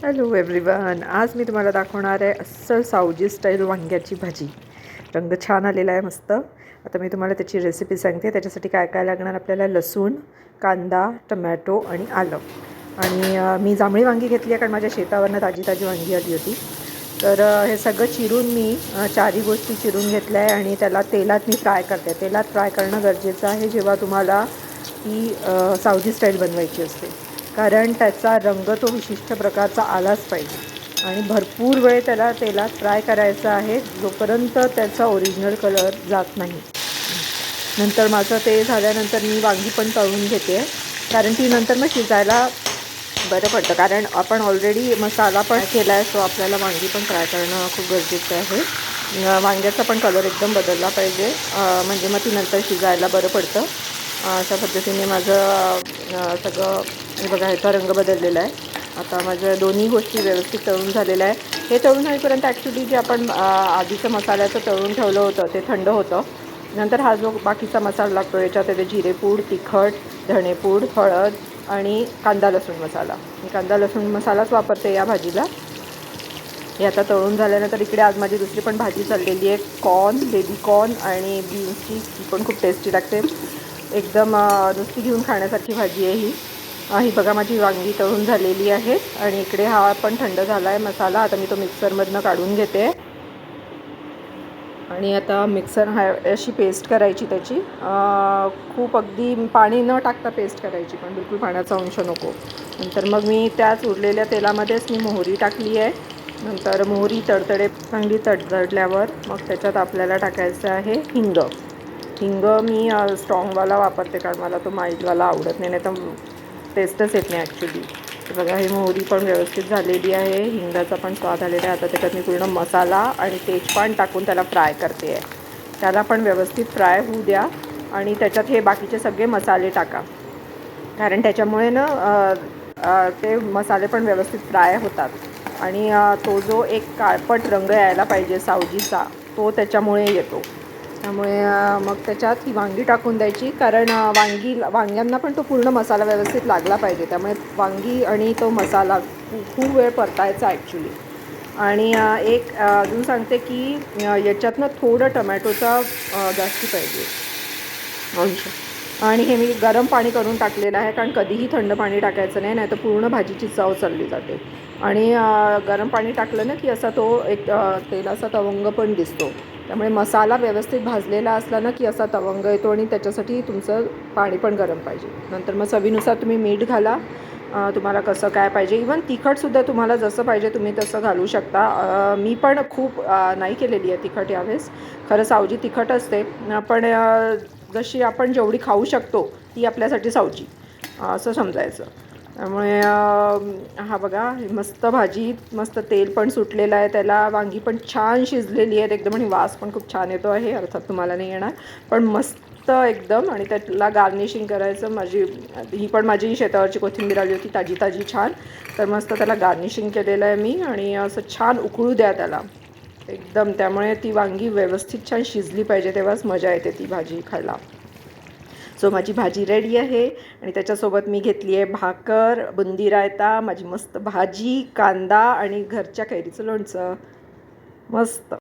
Hello everyone, आज मी तुम्हाला दाखवणार आहे अस्सल सावजी स्टाईल वांग्याची भाजी. रंग छान आलेला आहे मस्त. आता मी तुम्हाला त्याची रेसिपी सांगते. त्याच्यासाठी काय काय लागणार आपल्याला: लसूण, कांदा, टमॅटो आणि आलं. आणि मी जांभळी वांगी घेतली आहे कारण माझ्या शेतावरनं ताजी ताजी वांगी आली होती. तर हे सगळं चिरून मी चारही गोष्टी चिरून घेतल्या आहे आणि त्याला तेलात मी फ्राय करते. तेलात फ्राय करणं गरजेचं आहे जेव्हा तुम्हाला ही सावजी स्टाईल बनवायची असते, कारण त्याचा रंग तो विशिष्ट प्रकारचा आलाच पाहिजे आणि भरपूर वेळ त्याला तेलात फ्राय करायचा आहे जोपर्यंत त्याचा ओरिजिनल कलर जात नाही. नंतर माझं ते झाल्यानंतर मी वांगी पण तळून घेते, कारण ती नंतर मग शिजायला बरं पडतं, कारण आपण ऑलरेडी मसाला पण केला आहे. सो आपल्याला वांगी पण फ्राय करणं खूप गरजेचं आहे. वांग्याचा पण कलर एकदम बदलला पाहिजे, म्हणजे मग ती नंतर शिजायला बरं पडतं. अशा पद्धतीने माझं सगळं हे बघा, ह्याचा रंग बदललेला आहे. आता माझ्या दोन्ही गोष्टी व्यवस्थित तळून झालेल्या आहे. हे तळून होईपर्यंत ॲक्च्युली जे आपण आधीचं मसाल्याचं तळून ठेवलं होतं ते थंड होतं. नंतर हा जो बाकीचा मसाला लागतो याच्यात ते जिरेपूड, तिखट, धणेपूड, हळद आणि कांदा लसूण मसाला. मी कांदा लसूण मसालाच वापरते या भाजीला. हे आता तळून झाल्यानंतर इकडे आज माझी दुसरी पण भाजी चाललेली आहे, कॉर्न, बेबी कॉर्न आणि बीन्सची. ही पण खूप टेस्टी लागते, एकदम नुसती घेऊन खाण्यासारखी भाजी आहे ही. ही बघा माझी वांगी तळून झालेली आहेत आणि इकडे हा पण थंड झाला आहे मसाला. आता मी तो मिक्सरमधनं काढून घेते आणि आता मिक्सर अशी पेस्ट करायची त्याची. खूप अगदी पाणी न टाकता पेस्ट करायची, पण बिलकुल पाण्याचा अंश नको. नंतर मग मी त्याच उरलेल्या तेलामध्येच मी मोहरी टाकली आहे. नंतर मोहरी तडतडे चांगली तडतडल्यावर मग त्याच्यात आपल्याला टाकायचं आहे हिंग. हिंग मी स्ट्रॉंगवाला वापरते कारण मला तो माईल्डवाला आवडत नाही, नाही तर टेस्टच येत नाही ॲक्च्युली. बघा, ही मोहरी पण व्यवस्थित झालेली आहे, हिंगाचा पण स्वाद आलेला आहे. आता त्याच्यात मी पूर्ण मसाला आणि तेजपान टाकून त्याला फ्राय करते आहे. त्याला पण व्यवस्थित फ्राय होऊ द्या आणि त्याच्यात हे बाकीचे सगळे मसाले टाका, कारण त्याच्यामुळे ना ते मसाले पण व्यवस्थित फ्राय होतात आणि तो जो एक काळपट रंग यायला पाहिजे सावजीचा, तो त्याच्यामुळे येतो. त्यामुळे मग त्याच्यात ही वांगी टाकून द्यायची, कारण वांग्यांना पण तो पूर्ण मसाला व्यवस्थित लागला पाहिजे. त्यामुळे वांगी आणि तो मसाला खूप वेळ परतायचा ॲक्च्युली. आणि एक अजून सांगते की याच्यातनं थोडं टमॅटोचा जास्ती पाहिजे अंश. आणि हे मी गरम पाणी करून टाकलेलं आहे, कारण कधीही थंड पाणी टाकायचं नाही, नाही तर पूर्ण भाजीची चव चालली जाते. आणि गरम पाणी टाकलं ना की असा तो एक तेलाचा तवंग पण दिसतो. त्यामुळे मसाला व्यवस्थित भाजलेला असला ना की असा तवंग येतो आणि त्याच्यासाठी तुमचं पाणी पण गरम पाहिजे. नंतर मग चवीनुसार तुम्ही मीठ घाला, तुम्हाला कसं काय पाहिजे. इवन तिखटसुद्धा तुम्हाला जसं पाहिजे तुम्ही तसं घालू शकता. मी पण खूप नाही केलेली आहे तिखट यावेळेस. खरं सावजी तिखट असते, पण जशी आपण जेवढी खाऊ शकतो ती आपल्यासाठी सावजी असं समजायचं. त्यामुळे हा बघा, मस्त भाजी, मस्त तेल पण सुटलेलं आहे त्याला, वांगी पण छान शिजलेली आहेत एकदम आणि वास पण खूप छान येतो आहे. अर्थात तुम्हाला नाही येणार, पण मस्त एकदम. आणि त्याला गार्निशिंग करायचं. ही पण माझी शेतावरची कोथिंबीर आली होती ताजी ताजी छान, तर मस्त त्याला गार्निशिंग केलेलं आहे मी. आणि असं छान उकळू द्या त्याला एकदम. त्यामुळे ती वांगी व्यवस्थित छान शिजली पाहिजे, तेव्हाच मजा येते ती भाजी खायला. सो माझी भाजी रेडी आहे आणि त्याच्यासोबत मी घेतली आहे भाकर, बुंदी रायता, माझी मस्त भाजी, कांदा आणि घरच्या कैरीचं लोणचं. मस्त.